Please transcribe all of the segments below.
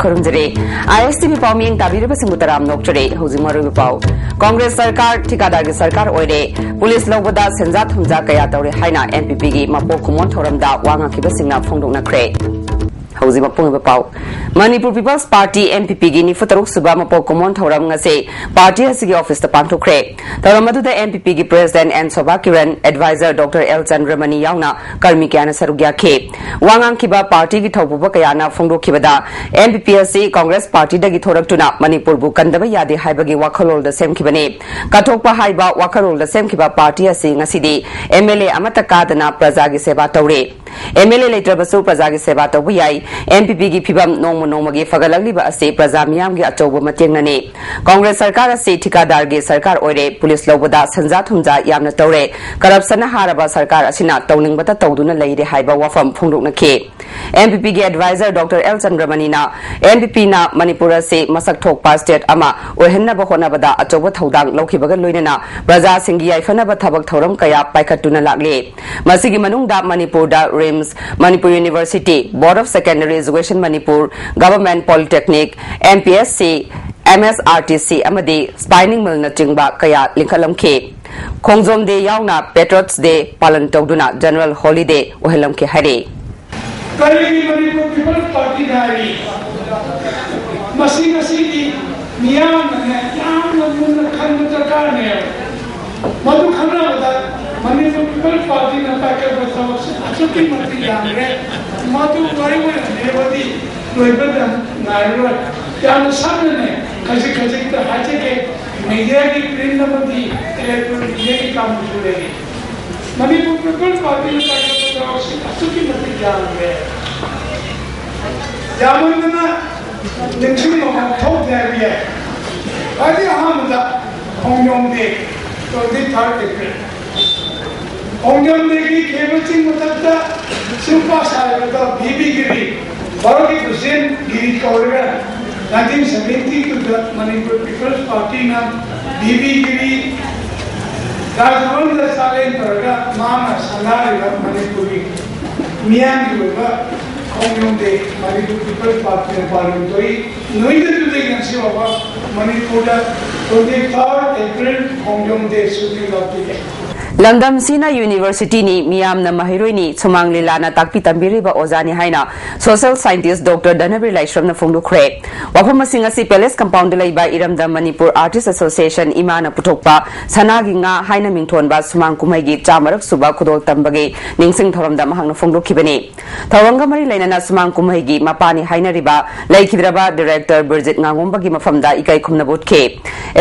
खरुंजरे ISTV पाउमिंग ताबिरब सिंगुतराम नोक्चरे हौजिंग मरुब पाउ कांग्रेस सरकार ठिकादार की सरकार ओइरे पुलिस लौबदा सेंजा थुमजा कया तौरे हाइना MPP की मपो खुमोन थौरमदा वांगाखिबा सिंगना फोंदोकनाख्रे हौजी मपुंग पाउ मणिपुर पीपल्स पार्टी MPP की निफुतरुक सुबा मपो कुमोन थौरम ngase पार्टी असगी ऑफिस ता पांथोखरे थौरम अदुदा MPP की प्रेसिडेंट एन शोभा किरण एडवाइजर डॉक्टर एल चंद्रमणि यावना कर्मी क्याना सरुग्या खे वांगांग खिबा पार्टी की थौबुबा कयाना फोंदोखिबदा MPP असि कांग्रेस पार्टी दगी थोरक्तुना मणिपुर बु कंदबा यादे हाइबगी वाखलोल द सेमखिबने कथोकपा हाइबा वाखलोल द सेमखिबा पार्टी असि ngasiदी MLA अमता कादना प्रजा की सेवा तौरे MLA लेत्रबसु प्रजा की सेवा तौबु याई MPP की फिबम नोंग नोंगगी फगलगलिबा असे प्रजा मियाम की अचौब मतेंगनने कांग्रेस सरकार असे ठिकादार की सरकार ओइरे पुलिस लौबदा संजा थुमजा यामना तौरे करप्शन हारबा सरकार असिना तौनिंगबता तौदुना लैरे हाइबा वाफम फोंदोकनखे MPP की एडवाइजर डॉक्टर एल चंद्रमणिना MPP ना मणिपुर से मसक थोकपा स्टेट अमा ओहन्नबा होनबदा अचौब थौदांग लौखिबगा लोइनना प्रजा सिंगी याइफनबा थबक थौरम कया पाइखटुना लागले मसिगी मनुंगदा मणिपुरदा RIMS Manipur university board of secondary education Manipur government polytechnic MPSC MSRTC अमदी स्पाइनिंग मिल नचिंगबा कया लिंखलमखे खोंगजोम दे यावना पेट्रोट्स डे पालन तौदुना जनरल हॉलिडे ओहलमखे हरे करीबी मणिपुर पीपल्स पार्टी नारी मसी मियाम ने याम मुन खंड सरकार ने मधु खन्ना बता मणिपुर पीपल्स पार्टी ने ताके बचाव अचुकी मती जांगे मधु गरी में देवदी लोइबदा नायरो याम सामने खसी तो हाचे के मीडिया की प्रिंट नंबरदी इलेक्ट्रॉनिक मीडिया की काम शुरू मणिपुर पीपल्स पार्टी ने ताके बचाव अचुकी मती जांगे जामुना निश्चित में थोक जाएगी अरे हाँ मतलब होंगयोंग दे तो दी थर्ड अप्रैल होंगयोंग दे की केवल सिंह मतलब सुपर सारे तो बीबी गिरी बड़ों की प्रेसिडेंट गिरी कौरगा 1972 तो मणिपुर पीपल्स पार्टी ना बीबी गिरी राजभवन साले परगा मामा सनारे का मणिपुरी मियां की लोग होंगयोंग दे मणिपुर पीपल्स पार्टी ने पालन तो ही नोइंग तो देंगे सिर्फ अब मणिपुर का 23rd अप्रैल होंगयोंग दे शूटिंग करते हैं लंदम सीना यूनिवर्सिटी नी मियामना महिरोइनी सुमांग लीलाना ताकपी तंबिरिबा ओजानी हाइना सोशल साइंटिस्ट डॉक्टर धनबीर लाइश्रमना फोंदोखरे वाफम मसिंग असि पैलेस कंपाउंड लैबा इरमदा मणिपुर आर्टिस्ट एसोसिएशन इमाना पुथोकपा सनागी nga हाइना मिंथोनबा सुमांग कुमाइगी चामरक सुबा खुदोल तंबगे निंगसिंग थौरमदा महंगना फोंदोखिबने थौरंगा मरि लैनाना सुमांग कुमाइगी मपानी हाइनारिबा लैखिद्रबा डायरेक्टर बिरजित ngangombagi मफमदा इकाई खुमनबोटखे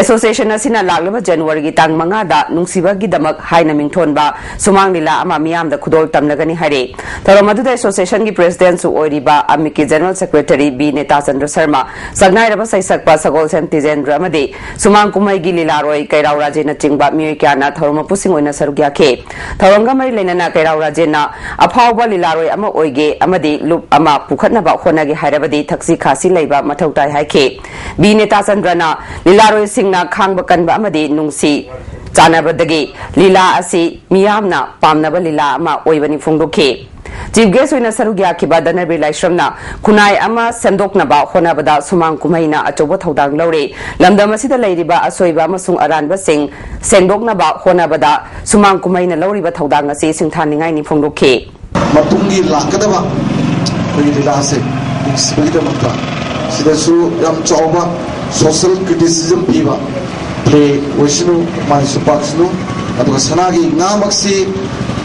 एसोसिएशन असिना लागलबा जनवरी की तांग 5 दा नुंगसिबागी दमक हाइना मिंथोनबा सुमांग लीला अमा मियामदा खुदोल तमनगनी हरे थौरम अदुदा एसोसिएशन की प्रेसिडेंट सु ओइरिबा अमिकी जनरल सेक्रेटरी बी नेता चंद्र शर्मा सगनाइरबा सैसकपा सगोल सेन तिजेंद्र अमदे सुमांग कुमाइगी लीलारोय कैराव राजेना चिंगबा मियोय क्याना थौरम पुसिंग ओइना सरुग्याखे थौरंगा मरि लैनाना कैराव राजेना अफावबा लीलारोय अमा ओइगे अमदे लुप अमा पुखतनबा होनागे हाइरबदि थक्सी खासी लैबा मथौताय हाइखे बी नेता चंद्रना लीलारोय सिंगना खांगबा कनबा अमदे नुंगसी चानबदगी लीला असि मियामना पामनबा लीला अमा ओइबनि फोंदोखे चीफ गेस्ट ओइना सरुग्या खिबा धनबीर लाइश्रमना खुनाय अमा सेंदोकनबा होनाबदा सुमांग कुमाइना अचौब थौदांग लौरे लमदम असिदा लैरिबा असोइबा अमसुंग अरानबा सिंग सेंदोकनबा होनाबदा सुमांग कुमाइना लौरिबा थौदांग असि सिंथानिंगाइनि फोंदोखे मतुंगी लाकदबा लीला से सिबिदमता सिदसु याम चौबा सोशल क्रिटिसिज्म पीबा प्ले वैष्णु माय सुपाक्सनु अदुगा सनागी नामक्सी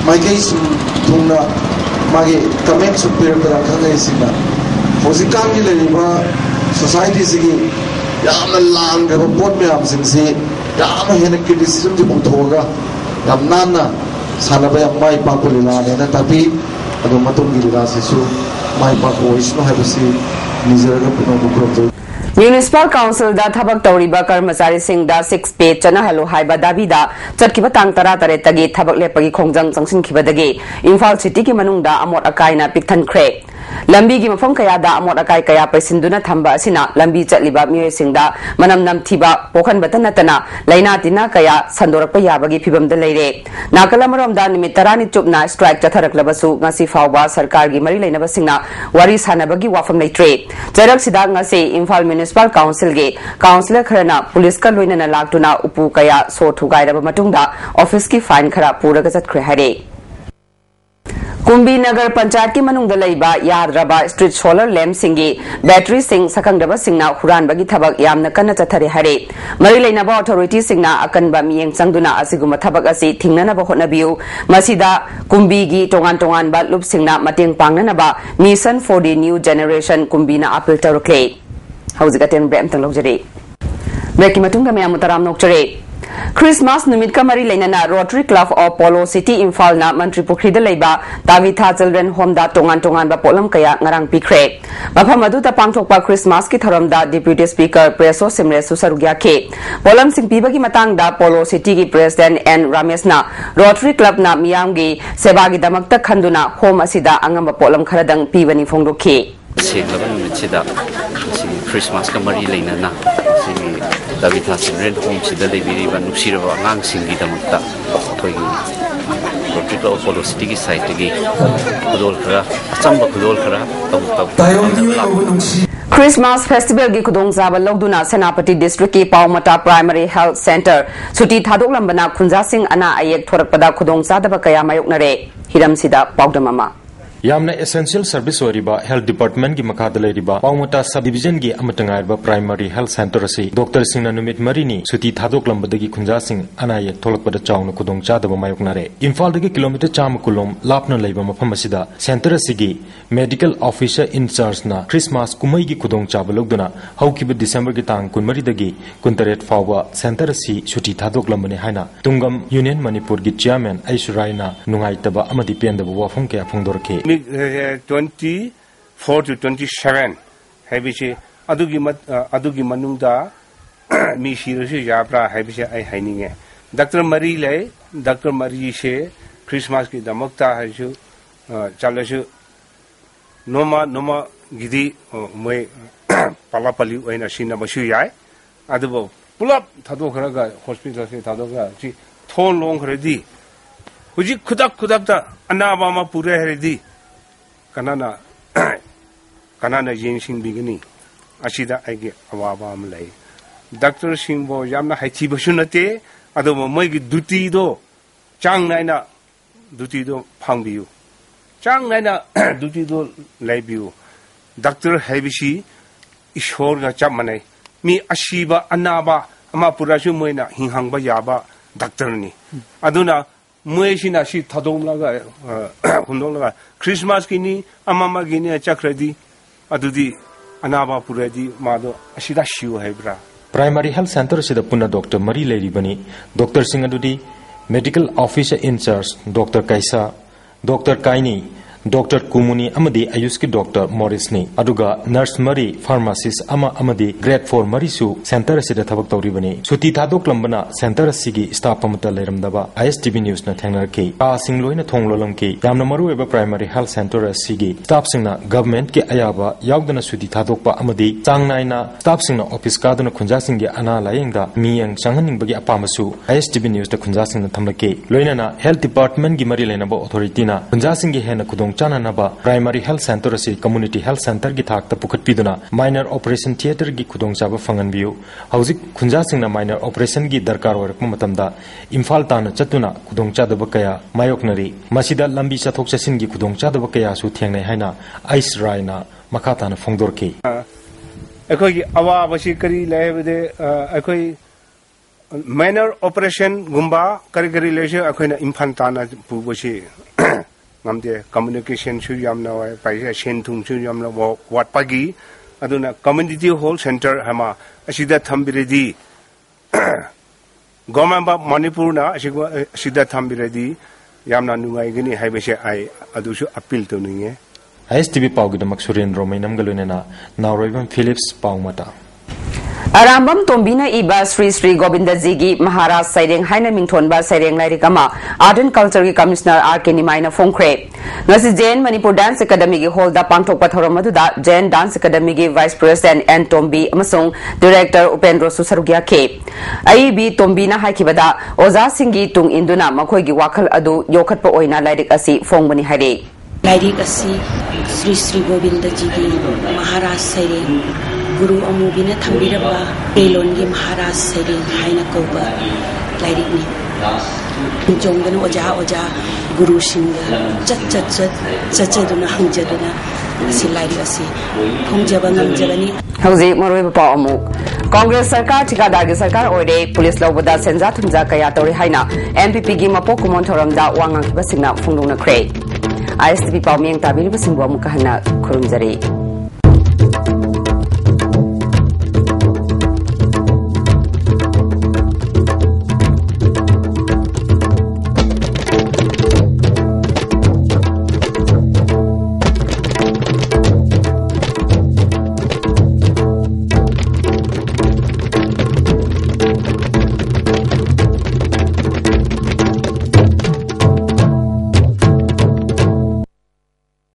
माइकई सु थुंगना मागे कमेंट सु पेरबदा खंगै सिना होजिकाम की लेबा सोसाइटी सिगी याम लांगबा पोट में हम सिंसे याम हेन क्रिटिसिज्म जि बुथोगा याम नाना सानबा याम माइ पाको लीला ने तापी अदु मतुंगी लीला सेसु माइ पाको वैष्णु हैबसी निजरगा पुनो बुक्रो म्युनिसिपल काउंसिल दा थबक तौरिबा कर्मचारी सिंह दा 6 पे चनहलो हाइबा दाबीदा चटकिबा तांग 13 तगी थबक लेपगी खोंजंग चंगसिनखिबदगी इम्फाल सिटी की मनुंगदा अमोट अकाइना पिकथनख्रे lambi gi mafam kaya da amot akai kaya paisinduna thamba asina lambi chatliba mioi singda manam namthiba pokhan batana tana laina tina kaya sandorakpa yabagi phibam da leire nakala da nimit tarani chupna strike chatharak labasu ngasi fawba sarkar gi mari lainaba singna wari sanabagi wafam leitre jarak sida ngasi Imphal Municipal Council gi councilor kharana police ka loina na laktuna upu kaya so thugai raba matungda office ki fine khara puraga chatkhre hare Kumbi Nagar Panchayat ki manung dalaiba yadraba street solar lamp singi battery sing sakang daba singna huran bagi thabak yamna kanna chathare hare mari lainaba authority singna akanba miyeng changduna asiguma thabak asi thingnana ba hotnabiu masida kumbi gi tongan ba lup singna mateng pangnana ba mission for the new generation kumbi na appeal tarukle hauzigaten brem tang lojare breki matunga me amutaram nokchare Christmas numit kamari lainana Rotary Club of Polo City Imphal na Mantri Pukri da leiba Tavitha Children Home da tongan ba polam kaya ngarang pikre mafam adu ta pangthokpa Christmas ki thoram da Deputy Speaker Preso Simre Susarugya ke polam sing piba ki matang da Polo City ki President N Ramesh na Rotary Club na miyam gi seba gi damak ta khanduna home asida angam polam kharadang pibani phongdokhe Singla numit sida Christmas kamari lainana Tavitha Children Home sida lebiri ba nupsiraba angang singi damakta koi Rotary Club of Polo City ki site gi khudol khara achamba khudol khara Christmas Festival gi khudong jaba loduna Senapati District ki Paumata Primary Health Center suti thadok lambana khunja sing ana ayek thorakpada khudong sadaba kaya mayoknare hiram sida paudamama Yamna essential service oriba health department ki makada leiriba Paumata subdivision gi amatangai ba primary health center asi Dr. Singna numit marini suti thadok lambadagi khunja sing anaye tholakpada chawna khudong chadaba mayoknare Imphal dagi kilometer cham kulom lapna leiba mafam asida center asigi medical officer in charge na Christmas kumai gi khudong chaba logduna haukiba December gi tang kunmari dagi kuntaret fawba center asi suti thadok lambane haina tungam union manipur gi chairman aishuraina nungaitaba amadi pendaba wafam kya phongdorke 24 to 27 habishi adugi manungda mi shirasi yabra habishi ai haininge Dr. Marie she Christmas ki damakta haju chalashu noma gidi moi palapali oina sina basu yai adubo pulap thadokraga hospital se thadokra chi thon long redi huji khudak da anaba ma pure heredi kanana yensing bigini asida aige awaba am lay Dr. Singbo yamna haichi basunate ado moi gi duty do chang naina duty do phangbiu chang naina duty do laibiu Dr. Habishi ishor ga chamane mi ashiba anaba ama purashu moina hinghangba yaba doctor ni aduna Mueshina she Tadomlaga Hundolaga Christmas Kini Amama Guinea Chakradi Adudi Anaba Puredi Mado Ashida Shu Hebra Primary Health Center sida puna Dr. Marie Leribani Dr. Singadudi Medical Officer in Charge Dr. Kaisa Dr. Kaini Dr. Kumuni Amadi Ayuski Dr. Morris ni aduga Nurse Marie Pharmacist Ama Amadi Grade 4 Marisu Center sida thabak tawribani suti thadok lambana Center sigi staff amata leramdaba ISTV News na thengnar ke a singloina thonglolam ke yamna maru eba Primary Health Center sigi staff singna government ke ayaba yaudana suti thadok pa amadi changnaina staff singna office kaduna khunja singge ana layengda miyang changhaning bagi apamasu ISTV News da khunja singna thamlake loinana Health Department gi mari lenaba authority na khunja singge hena kudong chana naba Primary Health Center asi Community Health Center gi thak ta pukhat piduna minor operation theater gi khudong chaba fangan biu hauzik khunja singna minor operation gi darkar warak matamda Imphal tana chatuna khudong chadaba kaya mayoknari masida lambi chathok chasin gi khudong chadaba kaya su thengnai haina Ice Raina makata na phongdorke ekoi gi awa basi kari laibde ekoi minor operation gumba kari leshe ekoi na Imphal tana puboshi Namde communication should yamna paisa shentung should yamna what pagi aduna community hall center hama ashida thambiredi Gomamba Manipur na ashida thambiredi yamna nungai gini haibese ai adushu appeal to ninge ISTV Paugidamak Surendro Mainam Galunena now Raven Phillips Paumata Arambam Tombina Iba Sri Sri Govindaji gi Maharaj Saireng Haina Mingthonba Saireng Lairikama Art and Culture Commissioner R.K. Nimaina Phongkre Ngasi Jain Manipur Dance Academy gi Holda Pangthokpa Thoromaduda Jain Dance Academy gi Vice President N Tombi amasung Director Upendro Susarugya K AIB Tombina haikibada Oza Singgi Tung Induna Makhoi gi wakhal adu yokhatpa oina lairik asi phongbani haire Lairik asi Sri Sri Govindaji gi Maharaj Saireng Guru Amubina Thambiraba Elongi Maharaj Saireng Haina Kauba Lairik ni Jongana Oja Guru Singha Chachaduna Hangjaduna Si Lairik asi Phongjaba Ngamjabani Hauzi Moroi Pau Amuk Congress Sarkar Tikadar gi Sarkar oide Police Lobada Senja Thumja Kaya Tori Haina MPP gi Mapok Kumon Thoramda Wangang Basingna Phungdungna Kre ISTV Pau Mieng Tabiri Basingwa Mukahana Kurumjari